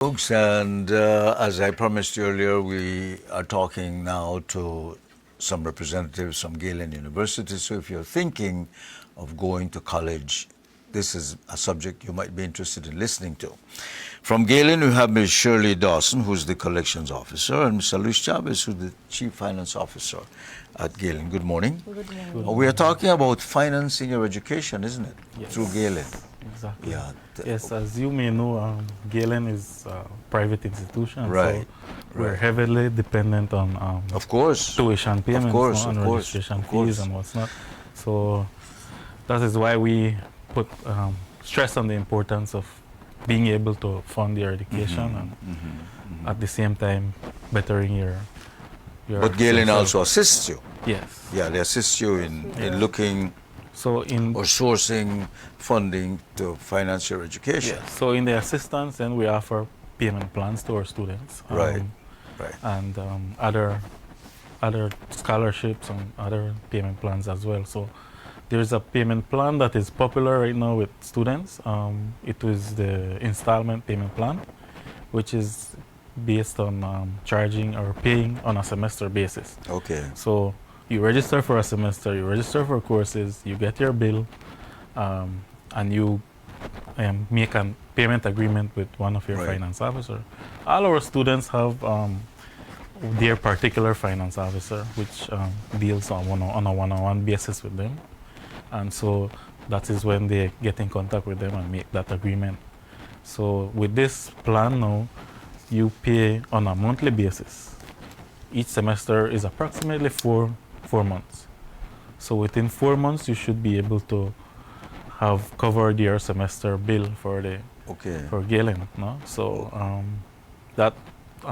Folks, and as I promised you earlier, we are talking now to some representatives from Galen University. So if you're thinking of going to college, this is a subject you might be interested in listening to. From Galen, we have Ms. Shirley Dawson, who's the collections officer, and Mr. Luis Chavez, who's the chief finance officer at Galen. Good morning. Good morning. We are talking about financing your education, isn't it? Yes. Through Galen. Exactly. Yeah. Yes, as you may know, Galen is a private institution, Right, so we're right. heavily dependent on Of course. tuition payments, course, and of course, registration of course. fees and what's not. So that is why we put stress on the importance of being able to fund your education and at the same time bettering your But Galen self- also assists you. Yes. Yeah, they assist you in looking So in or sourcing funding to finance your education. yes, so in the assistance, then we offer payment plans to our students. Right. And other scholarships and other payment plans as well. So there's a payment plan that is popular right now with students. It was the installment payment plan, which is based on charging or paying on a semester basis. Okay. So you register for a semester, you register for courses, you get your bill, and you make a payment agreement with one of your Right. finance officer. All our students have their particular finance officer, which deals on a one-on-one basis with them. And so that is when they get in contact with them and make that agreement. So with this plan now, you pay on a monthly basis. Each semester is approximately four months. So within 4 months, you should be able to have covered your semester bill for Galen. No? So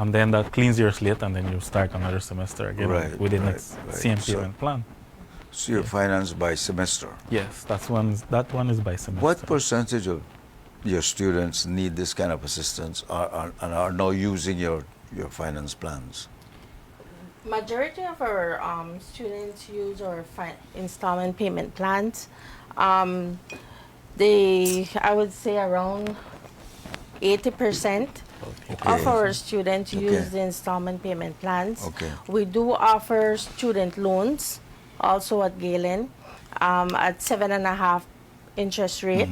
and then that cleans your slate, and then you start another semester again with the next same payment plan. So you're financed by semester. Yes, that one is by semester. What percentage of your students need this kind of assistance and are now using your finance plans? Majority of our students use our installment payment plans. I would say around 80% of our students use the installment payment plans. Okay. We do offer student loans also at Galen at 7.5 interest rate,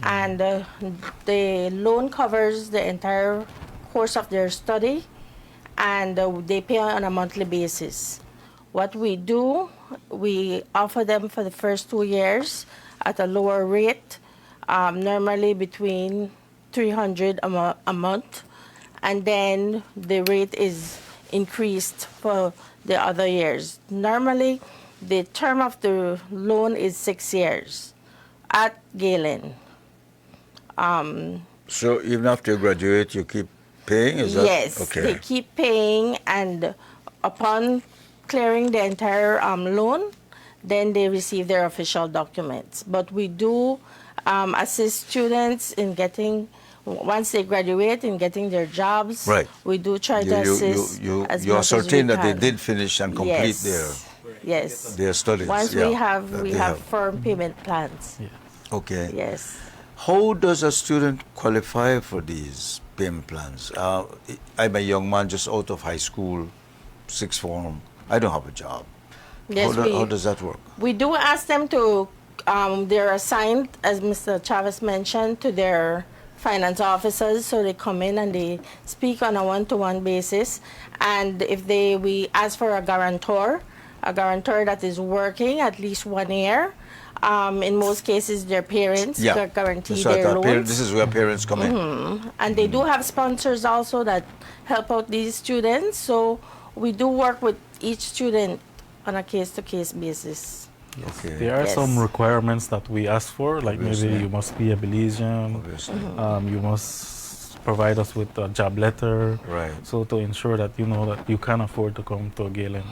and the loan covers the entire course of their study, and they pay on a monthly basis. What we do, we offer them for the first 2 years at a lower rate, normally between $300 a month, and then the rate is increased for the other years. Normally, the term of the loan is 6 years at Galen. So even after you graduate, you keep paying? Is that Yes, okay? they keep paying, and upon clearing the entire loan, then they receive their official documents. But we do assist students in getting, once they graduate, in getting their jobs. Right. We do try to assist as you much as we ascertain that they can. did finish and complete Yes. their studies. Once yeah, we have that they have. firm payment plans. Yes. Okay. Yes. How does a student qualify for these payment plans? I'm a young man just out of high school, sixth form. I don't have a job. Yes, How does that work? we do ask them to, they're assigned, as Mr. Chavez mentioned, to their finance officers, so they come in and they speak on a one-to-one basis. And if we ask for a guarantor that is working at least 1 year. In most cases, their parents guarantee That's right, their loans. this is where parents come in. And they do have sponsors also that help out these students. So we do work with each student on a case-to-case basis. Okay. There are Yes. some requirements that we ask for, like Obviously. maybe you must be a Belizean, Obviously. you must provide us with a job letter, Right. so to ensure that you know that you can afford to come to Galen,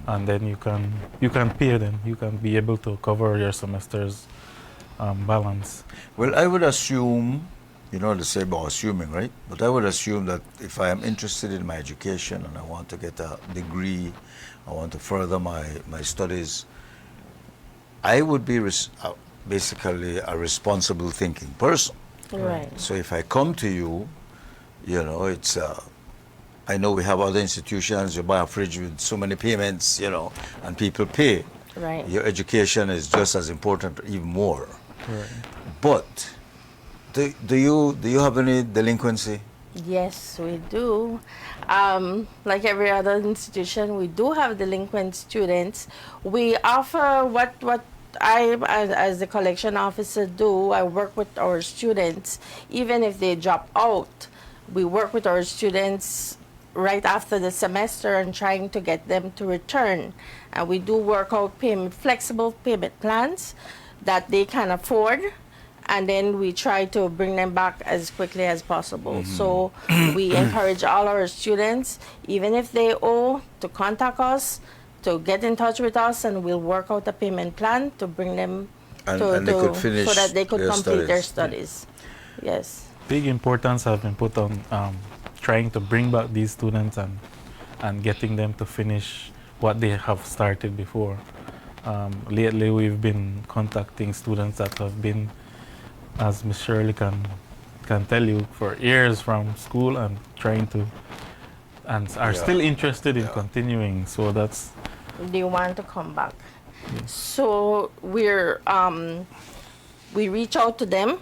and then you can pay. Then you can be able to cover your semester's balance. Well, I would assume, you know the say about assuming, right? But I would assume that if I am interested in my education and I want to get a degree, I want to further my studies, I would be basically a responsible thinking person. Right. So if I come to you You know, it's. I know we have other institutions. You buy a fridge with so many payments, you know, and people pay. Right. Your education is just as important, even more. Right. But do you have any delinquency? Yes, we do. Like every other institution, we do have delinquent students. We offer what I, as the collection officer, do. I work with our students, even if they drop out. We work with our students right after the semester and trying to get them to return. And we do work out flexible payment plans that they can afford, and then we try to bring them back as quickly as possible. So we encourage all our students, even if they owe, to contact us, to get in touch with us, and we'll work out a payment plan to bring them And they could finish so that they could their complete their studies. studies. Yes. Big importance have been put on trying to bring back these students and getting them to finish what they have started before. Lately, we've been contacting students that have been, as Ms. Shirley can tell you, for years from school and trying to, and are Yeah. still interested in Yeah. continuing. So that's They want to come back. Yes. So we reach out to them,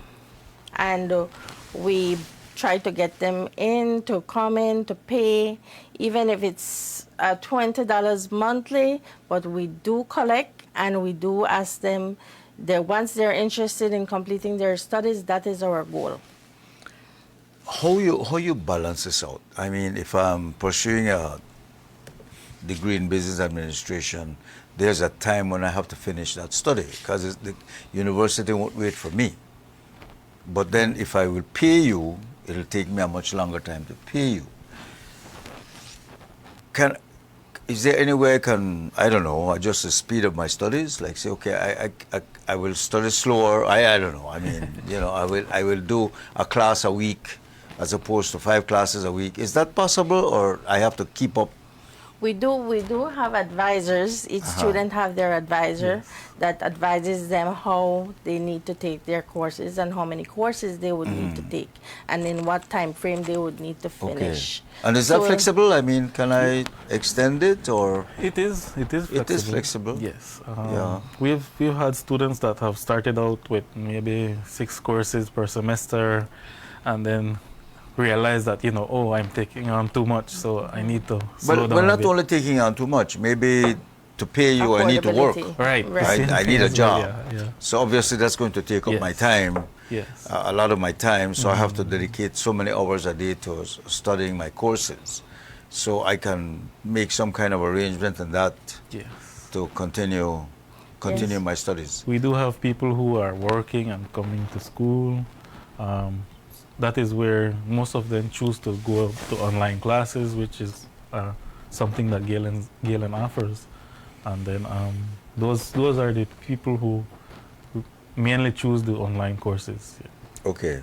and we try to get them in to come in to pay, even if it's $20 monthly. But we do collect, and we do ask them that once they're interested in completing their studies, that is our goal. How you balance this out? I mean, if I'm pursuing a degree in business administration, there's a time when I have to finish that study because the university won't wait for me. But then if I will pay you, it'll take me a much longer time to pay you. Is there any way I can, I don't know, adjust the speed of my studies? Like say, okay, I will study slower. I don't know. I mean, you know, I will do a class a week as opposed to 5 classes a week. Is that possible, or I have to keep up? We do have advisors. Each student have their advisor that advises them how they need to take their courses and how many courses they would need to take, and in what time frame they would need to finish. And is that So, flexible? I mean, can I extend it, or? it is flexible. It is flexible. Yes. Yeah. We've had students that have started out with maybe 6 courses per semester, and then realize that, you know, oh, I'm taking on too much, so I need to slow But down we're a not bit. only taking on too much. Maybe to pay you, I need to work. Affordability. Right. Right. the same I thing need a as well, job. Yeah. So obviously that's going to take up my Yes. time, Yes. a lot of my time. So I have to dedicate so many hours a day to studying my courses. So I can make some kind of arrangement in that Yes. to continue Yes. my studies. We do have people who are working and coming to school. That is where most of them choose to go to online classes, which is something that Galen offers. And then those are the people who mainly choose the online courses. Okay.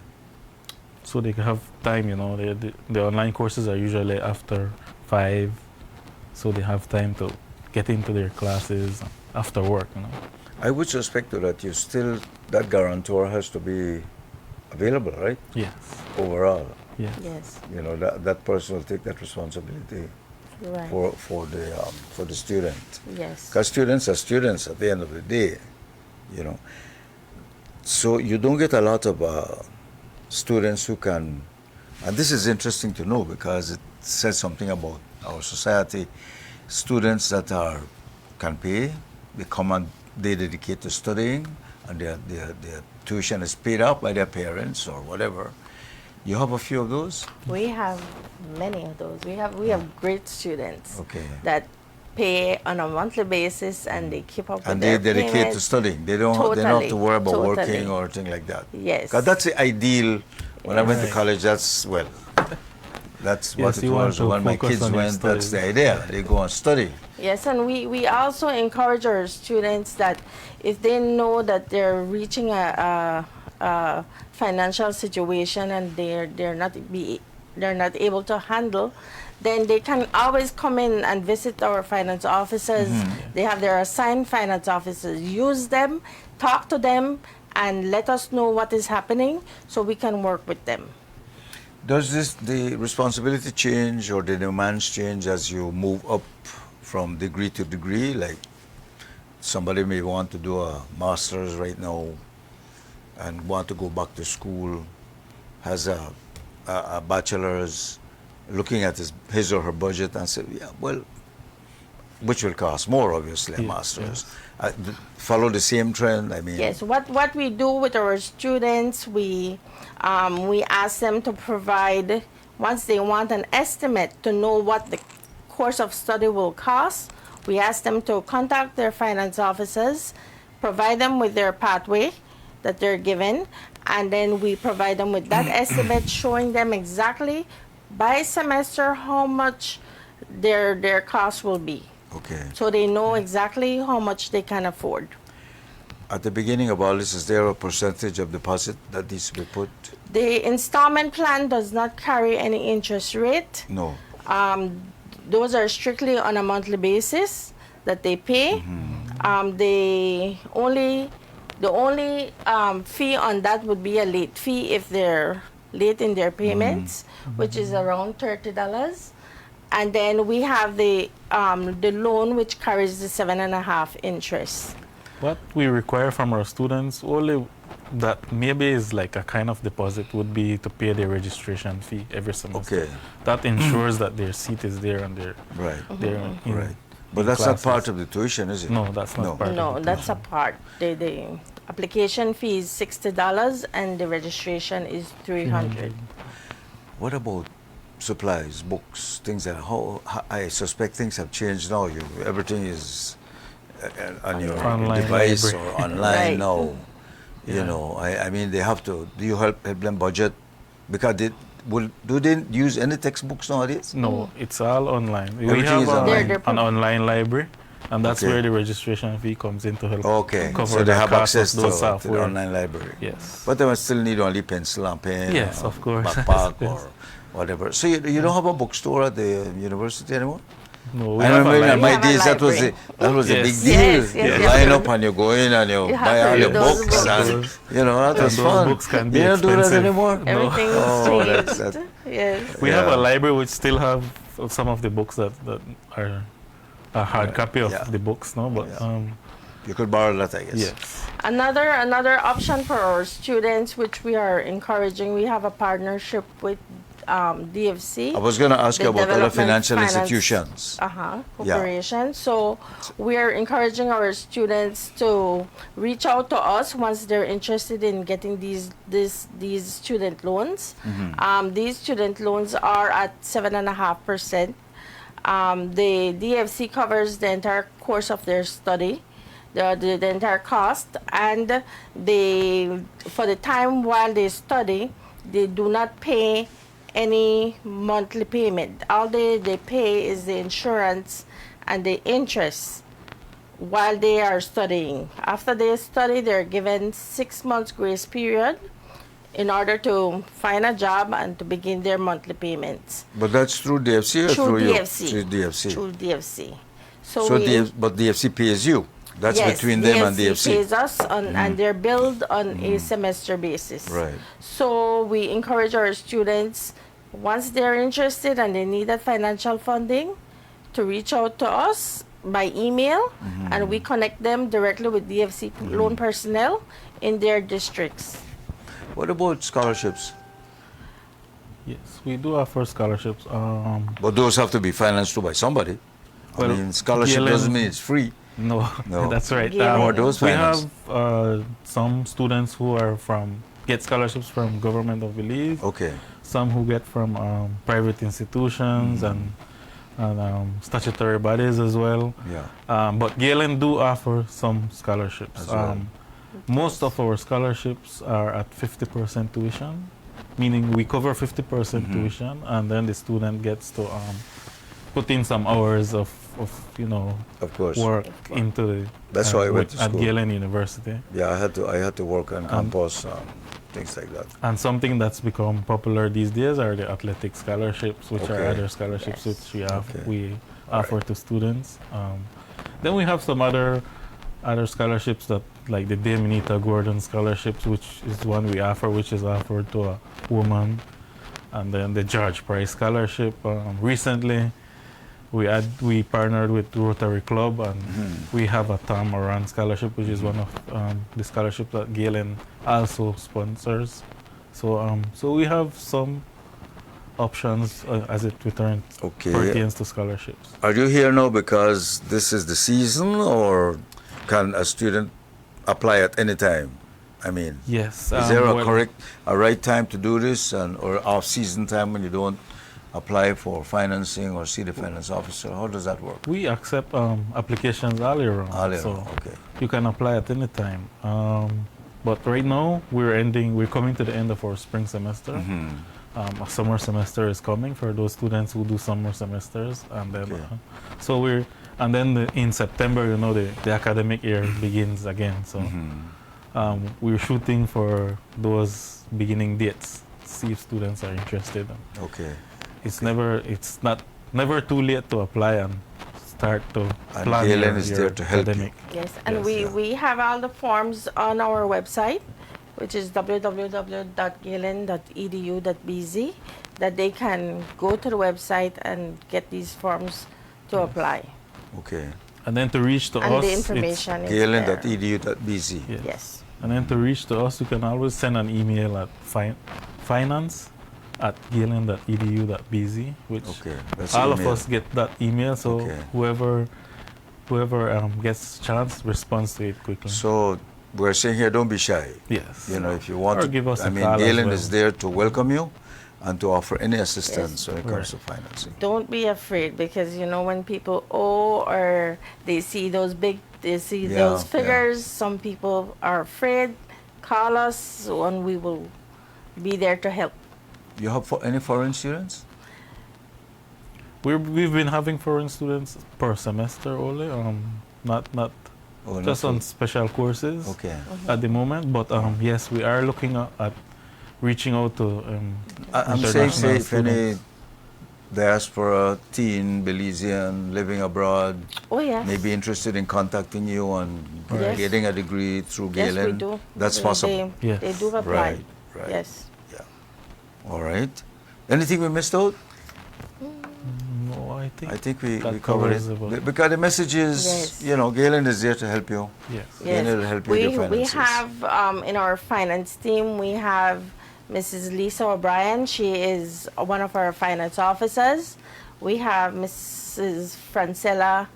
So they have time, you know. The online courses are usually after 5, so they have time to get into their classes after work, you know. I would suspect though that that guarantor has to be available, right? Yes. Overall, Yes. Yes. you know, that person will take that responsibility Right. for the student. Yes. Because students are students at the end of the day, you know. So you don't get a lot of students who can, and this is interesting to know because it says something about our society. Students that can pay, they come and they dedicate to studying, and their tuition is paid up by their parents or whatever. You have a few of those? We have many of those. We have great students Okay. that pay on a monthly basis, and they keep up And with they their dedicate to payments. studying. They don't have Totally, to worry about totally. working or anything like that. Yes. Because that's the ideal. When I went to Right. college, that's what Yes, it you want was. to When my focus kids on your went, that's the studies. idea. They go and study. Yes, and we also encourage our students that if they know that they're reaching a financial situation and they're not able to handle, then they can always come in and visit our finance officers. They have their assigned finance officers. Use them, talk to them, and let us know what is happening so we can work with them. Does the responsibility change or the demands change as you move up from degree to degree? Like somebody may want to do a master's right now and want to go back to school, has a bachelor's, looking at his or her budget and say, yeah, well, which will cost more, obviously, a Yes, master's. yes. Follow the same trend, I mean. Yes, what we do with our students, we ask them to provide, once they want an estimate to know what the course of study will cost, we ask them to contact their finance officers, provide them with their pathway that they're given, and then we provide them with that estimate showing them exactly by semester how much their cost will be. Okay. So they know exactly how much they can afford. At the beginning of all this, is there a percentage of deposit that needs to be put? The installment plan does not carry any interest rate. No. Those are strictly on a monthly basis that they pay. The only fee on that would be a late fee if they're late in their payments, which is around $30. And then we have the loan, which carries the 7.5 interest. What we require from our students, only that maybe is like a kind of deposit, would be to pay their registration fee every semester. Okay. That ensures that their seat is there and they're Right. in, Right. But in that's not classes. part of the tuition, is it? No, that's not part No, of it. that's a part. The application fee is $60 and the registration is $300. What about supplies, books, things like how I suspect things have changed now. Everything is on your Online device library. or online Right. now. You Yeah. know, I mean, they have to. Do you help them budget? Because do they use any textbooks nowadays? No, it's all online. We Everything have is online. an online library, and that's Okay. where the registration fee comes in to help Okay, cover so they the have cost access of to those the software. online library. Yes. But they will still need only pencil and pen. Yes, or of course. Backpack Yes. or whatever. So you don't have a bookstore at the university anymore? No, we I have a remember in library. my We have a days that was library. a big Yes. deal. Yes, yes, You yes. line up and you go in and you You have buy to all read your those books books. and that was those fun. books can be you don't do that expensive. anymore? Everything Oh, is that's- changed. that- Yes. We have Yeah. a library which still have some of the books that are a hard copy of Yeah. the books, no? But Yeah. You could borrow that, I guess. yes. Another option for our students, which we are encouraging, we have a partnership with DFC. I was going to ask you The about other Development financial Finance- institutions. Corporation. So we are encouraging our students to reach out to us once they're interested in getting these student loans. These student loans are at 7.5%. The DFC covers the entire course of their study, the entire cost, and for the time while they study, they do not pay any monthly payment. All they pay is the insurance and the interest while they are studying. After they study, they're given 6 months grace period in order to find a job and to begin their monthly payments. But that's through DFC or Through through you? DFC. Through DFC. Through DFC. But DFC pays you. That's yes, between them and DFC. pays us and they're billed on a semester basis. Right. So we encourage our students, once they're interested and they need that financial funding, to reach out to us by email, and we connect them directly with DFC loan personnel in their districts. What about scholarships? Yes, we do offer scholarships. But those have to be financed too by somebody. Well, I mean, scholarship Galen- doesn't mean it's free. No, No. that's right. Galen. Or those we financed. have some students who are get scholarships from government of Belize. Okay. Some who get from private institutions and statutory bodies as well. Yeah. But Galen do offer some scholarships. As well. Most of our scholarships are at 50% tuition, meaning we cover 50% tuition, and then the student gets to put in some hours of Of course. work into the That's why I went to at school. Galen University. Yeah, I had to work on campus, things like that. And something that's become popular these days are the athletic scholarships, which are Okay. other scholarships Yes. which Okay. we offer to students. Then we have some other scholarships that, like the Deminita Gordon scholarships, which is one we offer, which is offered to a woman and then the George Price Scholarship. Recently, we partnered with Rotary Club, and we have a Tom Moran Scholarship, which is one of the scholarships that Galen also sponsors. So we have some options as it pertains to scholarships. Are you here now because this is the season, or can a student apply at any time? I mean, Yes. is there a right time to do this, or off-season time when you don't apply for financing or see the finance officer? How does that work? We accept applications all year round. All year so round, okay. You can apply at any time. But right now, we're coming to the end of our spring semester. A summer semester is coming for those students who do summer semesters, and then in September, the academic year begins again. So we're shooting for those beginning dates. See if students are interested. Okay. It's never too late to apply and start to plan Galen your is there to help academic. Yes, and we have all the forms on our website, which is www.galen.edu.bz, that they can go to the website and get these forms to apply. Okay. And then to reach to And us, the information is there. Galen.edu.bz. Yes. And then to reach to us, you can always send an email at finance@galen.edu.bz, which that's all of email. us get that email. So whoever gets a chance responds to it quickly. So we're saying here, don't be shy. Yes. If you want Or to, give us a call as Galen well. is there to welcome you and to offer any assistance when it comes to financing. Don't be afraid, because when people owe or they see those those figures, some people are afraid. Call us and we will be there to help. You have any foreign students? We've been having foreign students per semester only, not just on special courses at the moment. But yes, we are looking at reaching out to I'm saying, say, if any diaspora teen Belizean living abroad may be interested in contacting you and getting a degree through Galen. Yes, we do. That's possible. They do apply. Right. Yes. Yeah. All right. Anything we missed out? No, I think we that covered covers it. Because the message is, Galen is there to help you. Yes. Galen will help you with your finances. We have in our finance team, we have Mrs. Lisa O'Brien. She is one of our finance officers. We have Mrs. Francella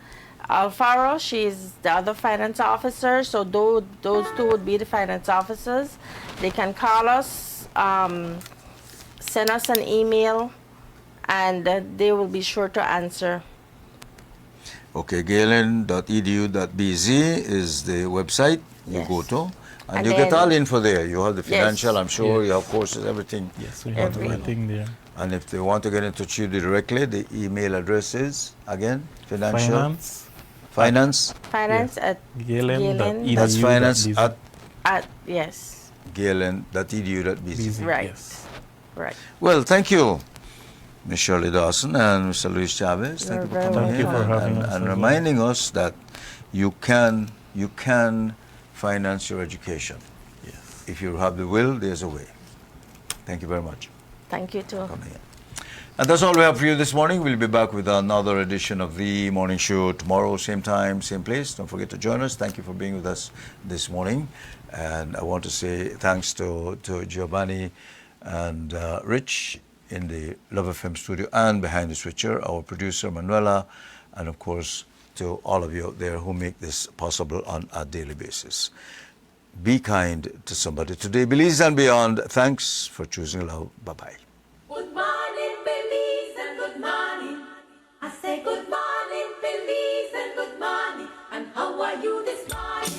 Alfaro. She is the other finance officer. So those two would be the finance officers. They can call us, send us an email, and they will be sure to answer. Okay, galen.edu.bz is the website you go to. And you get all info there. You have the financial, I'm sure, you have courses, everything. Yes, we have everything there. And if they want to get in touch with you directly, the email address is, again, Finance at Galen.edu.bz. That's finance at yes. Galen.edu.bz. Right. Yes. Right. Well, thank you, Ms. Shirley Dawson and Mr. Luis Chavez. Thank you for coming Thank you for having us and as well. reminding us that you can finance your education. Yes. If you have the will, there's a way. Thank you very much. Thank you too. Coming in. And that's all we have for you this morning. We'll be back with another edition of the morning show tomorrow, same time, same place. Don't forget to join us. Thank you for being with us this morning. And I want to say thanks to Giovanni and Rich in the Love FM studio and behind the switcher, our producer Manuela, and of course to all of you out there who make this possible on a daily basis. Be kind to somebody today. Belize and beyond. Thanks for choosing love. Bye-bye. Good morning, Belize, and good morning. I say good morning, Belize, and good morning. And how are you this morning?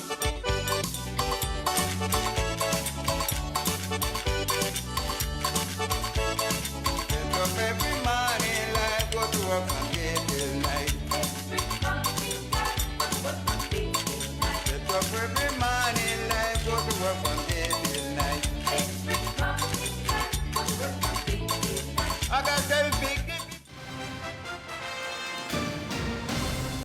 Get up every morning, life, go to work and get till night. Every morning, life, go to work and get till night. Get up every